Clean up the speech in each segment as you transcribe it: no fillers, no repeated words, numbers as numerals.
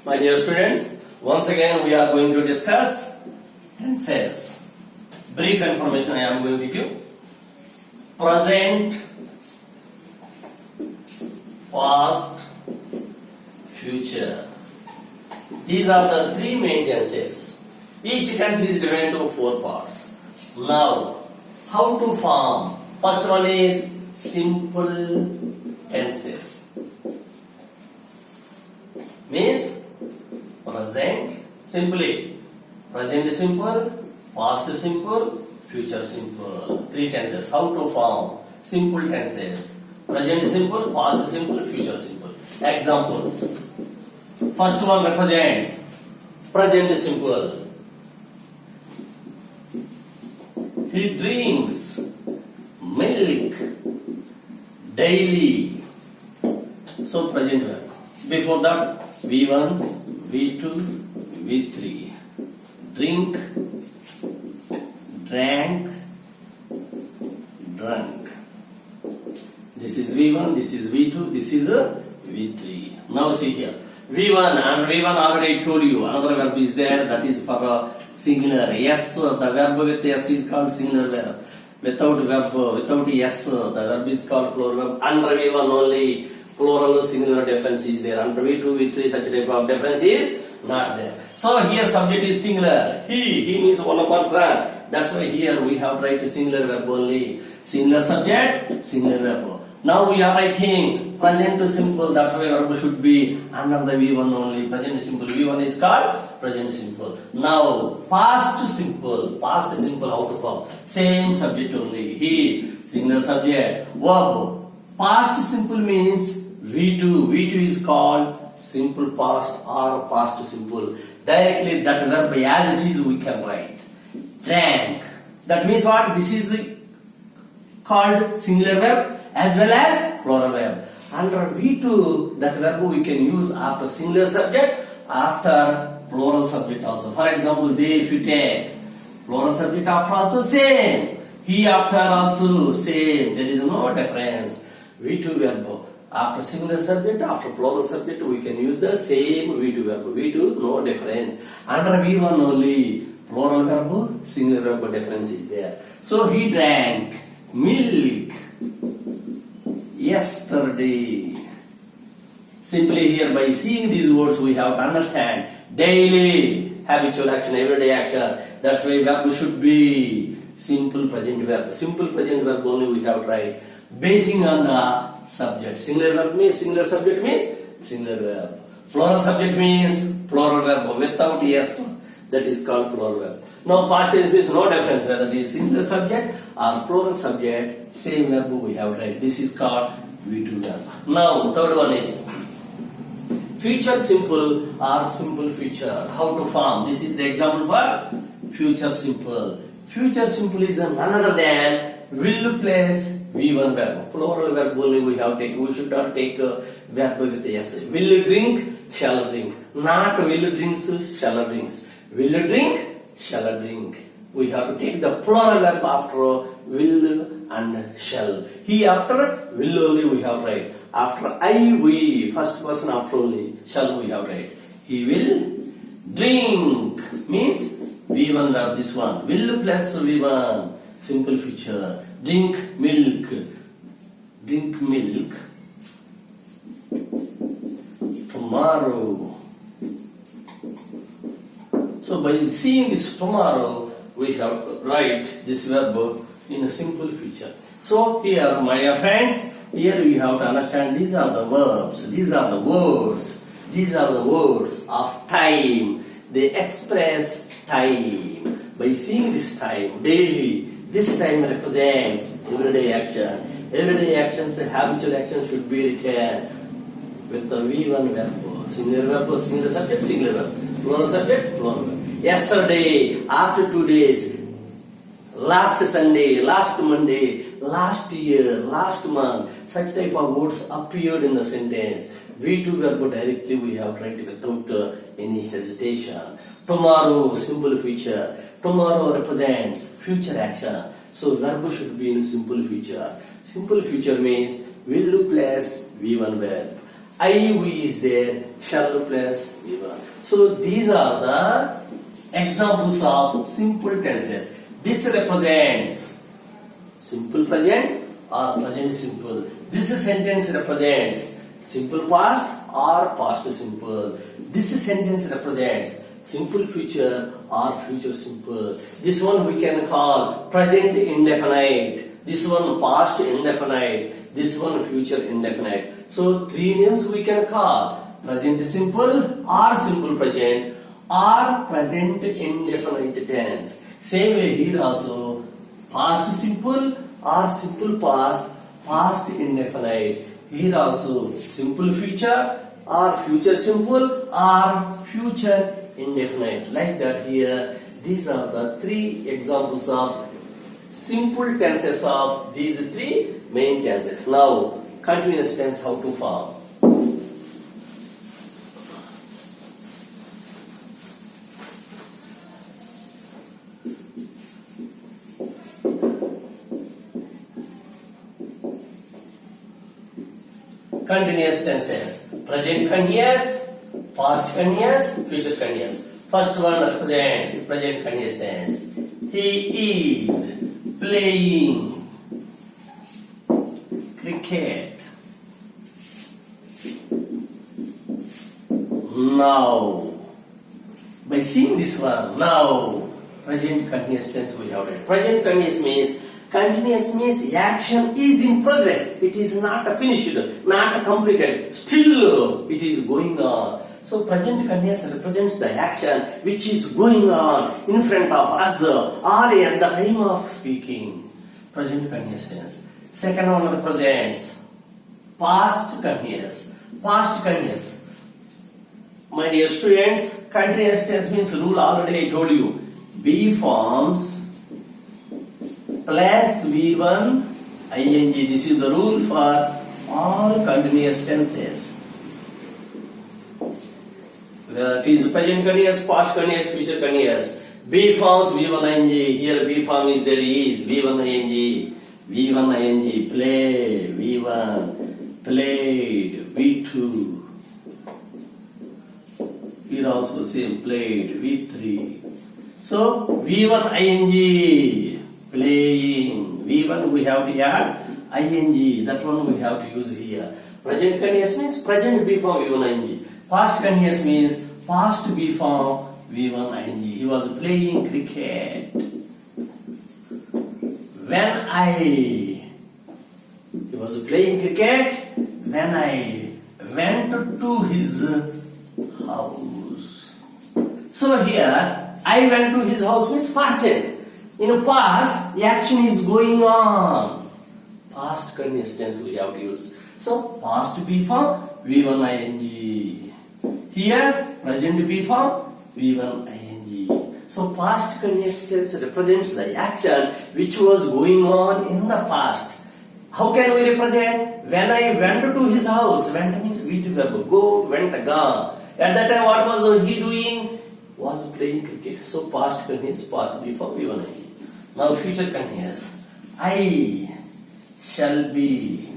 My dear students, once again we are going to discuss tenses. Brief information I am going to give. Present, past, future. These are the three main tenses. Each tense is divided into four parts. Now, how to form? First one is simple tenses. Means present simply, present simple, past simple, future simple. Three tenses. How to form simple tenses? Present simple, past simple, future simple. Examples. First one represents present simple. He drinks milk daily. So present verb. Before that, V1, V2, V3. Drink, drank, drunk. This is V1, this is V2, this is a V3. Now see here. V1, and V1 already I told you, another verb is there, that is for a singular. Yes, the verb with S is called singular verb. Without S, the verb is called plural verb. Under V1 only plural singular difference is there. Under V2, V3 such type of difference is not there. So here subject is singular. He means one person. That's why here we have tried singular verb only. Singular subject, singular verb. Now we are writing present simple. That's why verb should be under the V1 only. Present simple. V1 is called present simple. Now past simple. Past simple how to form? Same subject only. He, singular subject. Verb. Past simple means V2. V2 is called simple past or past simple. Directly that verb as it is we can write. Drank. That means what? This is called singular verb as well as plural verb. Under V2, that verb we can use after singular subject, after plural subject also. For example, they if you take plural subject after also same. He after also same. There is no difference. V2 verb. After singular subject, after plural subject, we can use the same V2 verb. V2, no difference. Under V1 only, plural verb, singular verb difference is there. So he drank milk yesterday. Simply here by seeing these words we have to understand daily, habitual action, everyday action. That's why verb should be simple present verb. Simple present verb only we have to write. Basing on the subject. Singular verb means singular subject means singular verb. Plural subject means plural verb without S. That is called plural verb. Now past tense means no difference whether it is singular subject or plural subject. Same verb we have right. This is called V2 verb. Now third one is future simple or simple future. How to form? This is the example for future simple. Future simple is none other than will plus V1 verb. Plural verb only we have take. We should not take verb with S. Will drink, shall drink. Not will drinks, shall drinks. Will drink, shall drink. We have to take the plural verb after will and shall. He after will only we have write. After I, we, first person after only shall we have write. He will drink means V1 verb this one. Will plus V1. Simple future. Drink milk. Drink milk. Tomorrow. So by seeing this tomorrow, we have to write this verb in a simple future. So here, my dear friends, here we have to understand these are the verbs, these are the words, these are the words of time. They express time. By seeing this time daily, this time represents everyday action. Everyday actions, habitual actions should be written with the V1 verb. Singular verb, singular subject, singular verb. Plural subject, plural verb. Yesterday, after 2 days, last Sunday, last Monday, last year, last month, such type of words appeared in the sentence. V2 verb directly we have tried without any hesitation. Tomorrow, simple future. Tomorrow represents future action. So verb should be in simple future. Simple future means will plus V1 verb. IU is there, shall plus V1. So these are the examples of simple tenses. This represents simple present or present simple. This sentence represents simple past or past simple. This sentence represents simple future or future simple. This one we can call present indefinite. This one past indefinite. This one future indefinite. So three names we can call: present simple or simple present or present indefinite tense. Same way here also, past simple or simple past, past indefinite. Here also simple future or future simple or future indefinite. Like that here, these are the three examples of simple tenses of these three main tenses. Now, continuous tense, how to form? Continuous tenses: present continuous, past continuous, future continuous. First one represents present continuous tense. He is playing cricket now. By seeing this one, now present continuous tense we have read. Present continuous means action is in progress. It is not finished, not completed. Still it is going on. So present continuous represents the action which is going on in front of us or at the time of speaking. Present continuous tense. Second one represents past continuous. Past continuous. My dear students, continuous tense means rule already I told you. Be forms plus V1 ing. This is the rule for all continuous tenses. That is present continuous, past continuous, future continuous. B forms V1 ing. Here B form is there is V1 ing. V1 ing. Play. V1. Played. V2. Here also same. Played. V3. So V1 ing. Playing. V1 we have to add ing. That one we have to use here. Present continuous means present B form V1 ing. Past continuous means past B form V1 ing. He was playing cricket. He was playing cricket when I went to his house. So here I went to his house means past tense. In past, the action is going on. Past continuous tense we have to use. So past B form V1 ing. Here present B form V1 ing. So past continuous tense represents the action which was going on in the past. How can we represent? When I went to his house, went means we verb, go, went, gone. At that time what was he doing? Was playing cricket. So past continuous, past B form V1 ing. Now future continuous. I shall be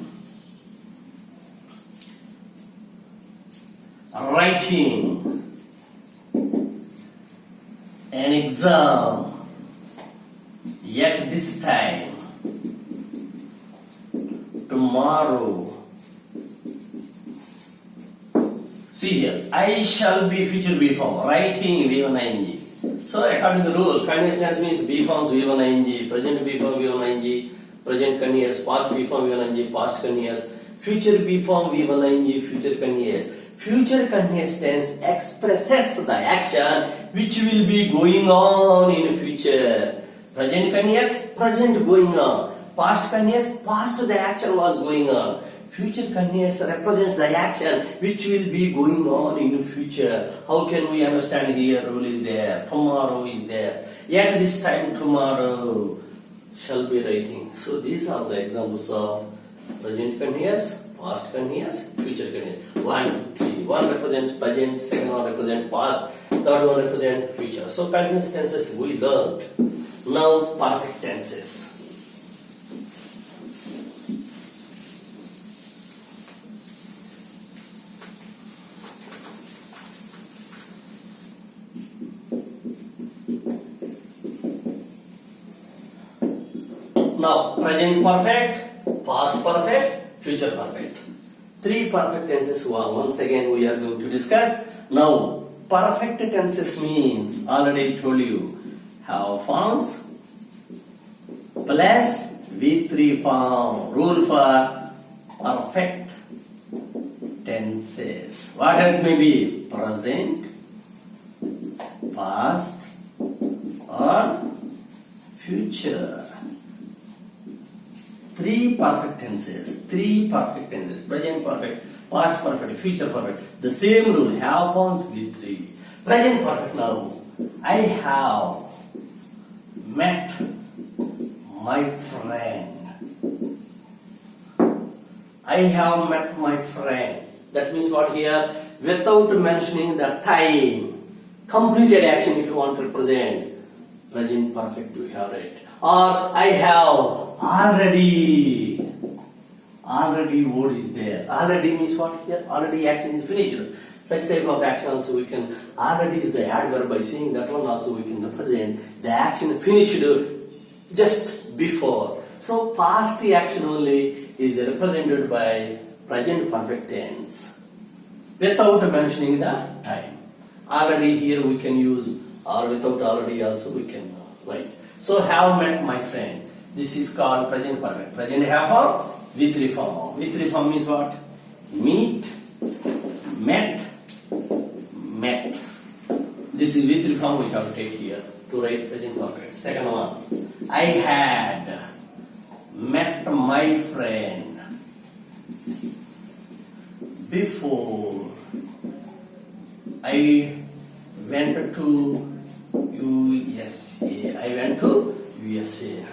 writing an exam at this time tomorrow. See here, I shall be future B form, writing V1 ing. So according to the rule, continuous tense means B forms V1 ing, present B form V1 ing, present continuous, past B form V1 ing, past continuous, future B form V1 ing, future continuous. Future continuous tense expresses the action which will be going on in future. Present continuous, present going on. Past continuous, past the action was going on. Future continuous represents the action which will be going on in the future. How can we understand here? Rule is there, tomorrow is there. At this time tomorrow shall be writing. So these are the examples of present continuous, past continuous, future continuous. 1, 2, 3. One represents present, second one represents past, third one represents future. So continuous tenses we learned. Now perfect tenses. present perfect, past perfect, future perfect. Three perfect tenses once again we are going to discuss. Now, perfect tenses means, already told you, have forms plus V3 form, rule for perfect tenses. What it may be? Present, past, or future. Three perfect tenses. Present perfect, past perfect, future perfect. The same rule, have forms with three. Present perfect now. I have met my friend. I have met my friend. That means what here? Without mentioning the time. Completed action if you want to represent. Present perfect we have it. Or I have already word is there. Already means what here? Already action is finished. Such type of action also we can, already is the adverb, by saying that one also we can represent the action finished just before. So past action only is represented by present perfect tense without mentioning the time. Already here we can use, or without already also we can write. So have met my friend. This is called present perfect. Present have form, V3 form. V3 form means what? Meet, met, met. This is V3 form we have to take here to write present perfect. Second one, I had met my friend before I went to USA. I went to USA.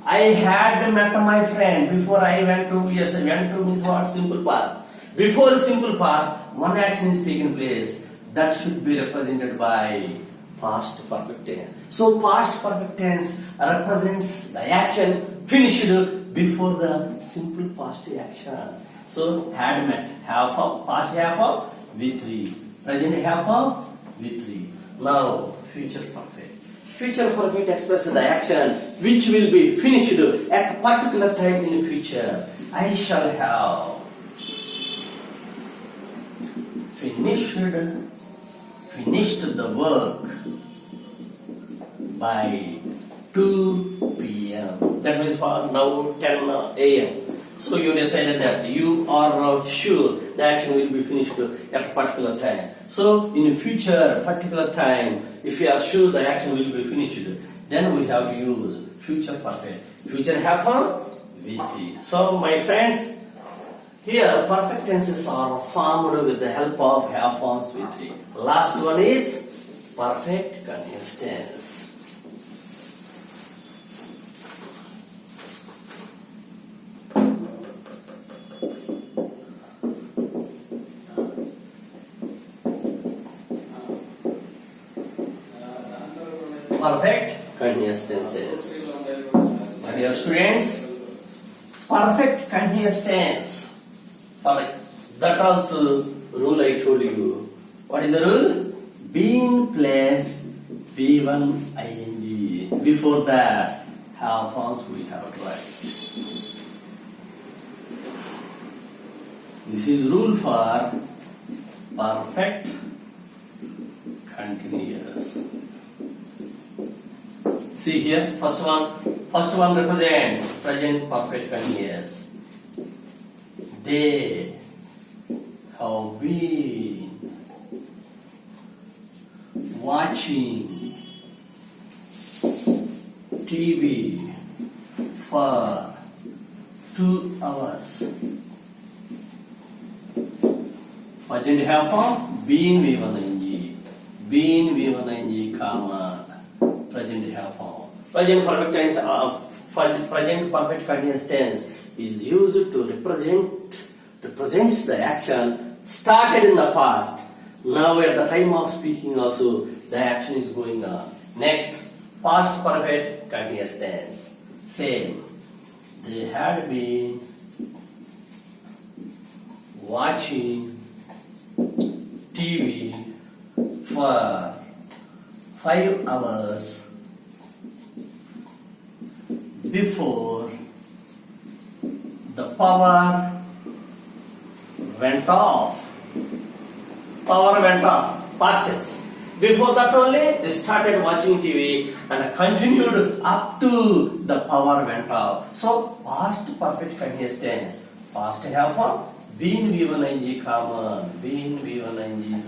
I had met my friend before I went to USA. Went to means what? Simple past. Before simple past, one action is taken place. That should be represented by past perfect tense. So past perfect tense represents the action finished before the simple past action. So had met, have form, past have form, V3. Present have form, V3. Now future perfect. Future perfect expresses the action which will be finished at a particular time in the future. I shall have finished the work by 2 p.m. That means for now 10 a.m. So you decided that you are sure the action will be finished at a particular time. So in the future, particular time, if you are sure the action will be finished, then we have to use future perfect. Future have form, VT. So my friends, here perfect tenses are formed with the help of have forms VT. Last one is perfect continuous tense. Perfect continuous tenses. My dear students, perfect continuous tense. That also rule I told you. What is the rule? Being placed B1 ing. Before that, have forms we have to write. This is rule for perfect continuous. See here, first one represents present perfect continuous. They have been watching TV for 2 hours. Present have form, been V1 ing, been V1 ing, comma, present have form. Present perfect tense, present perfect continuous tense is used to represents the action started in the past. Now at the time of speaking also the action is going on. Next, past perfect continuous tense. Same. They had been watching TV for 5 hours before the power went off. Power went off, past tense. Before that only they started watching TV and continued up to the power went off. So past perfect continuous tense. Past half form, been V1ing common. Been V1ing is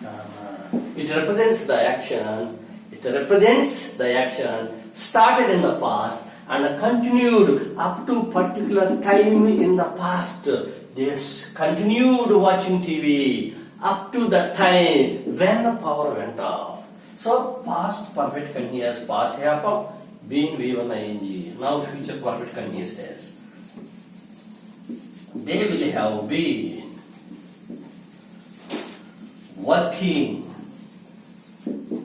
common. It represents the action. It represents the action started in the past and continued up to particular time in the past. They continued watching TV up to the time when the power went off. So past perfect continuous, past half form, been V1ing. Now future perfect continuous tense. They will have been working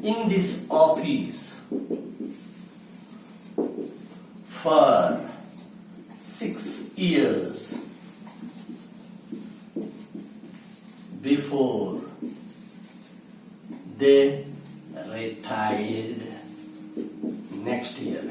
in this office for 6 years before they retired next year.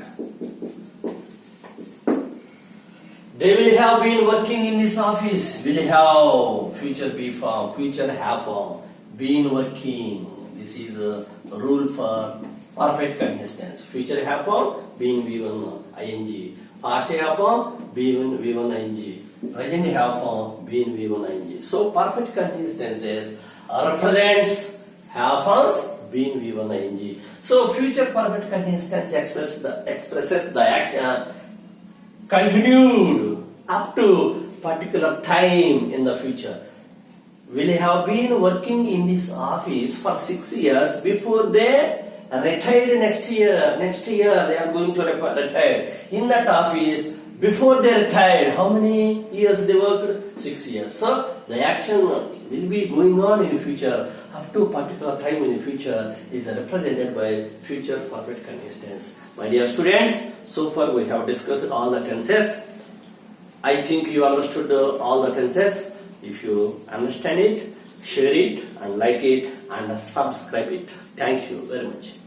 They will have been working in this office. Will have future be form, future have form, been working. This is a rule for perfect continuous tense. Future have form, been V1ing. Past have form, been V1ing. Present have form, been V1ing. So perfect continuous tenses represents have forms, been V1ing. So future perfect continuous tense expresses the action continued up to particular time in the future. Will have been working in this office for 6 years before they retired next year. Next year they are going to retire in that office. Before they retired, how many years they worked? 6 years. So the action will be going on in the future up to particular time in the future is represented by future perfect continuous tense. My dear students, so far we have discussed all the tenses. I think you understood all the tenses. If you understand it, share it and like it and subscribe it. Thank you very much.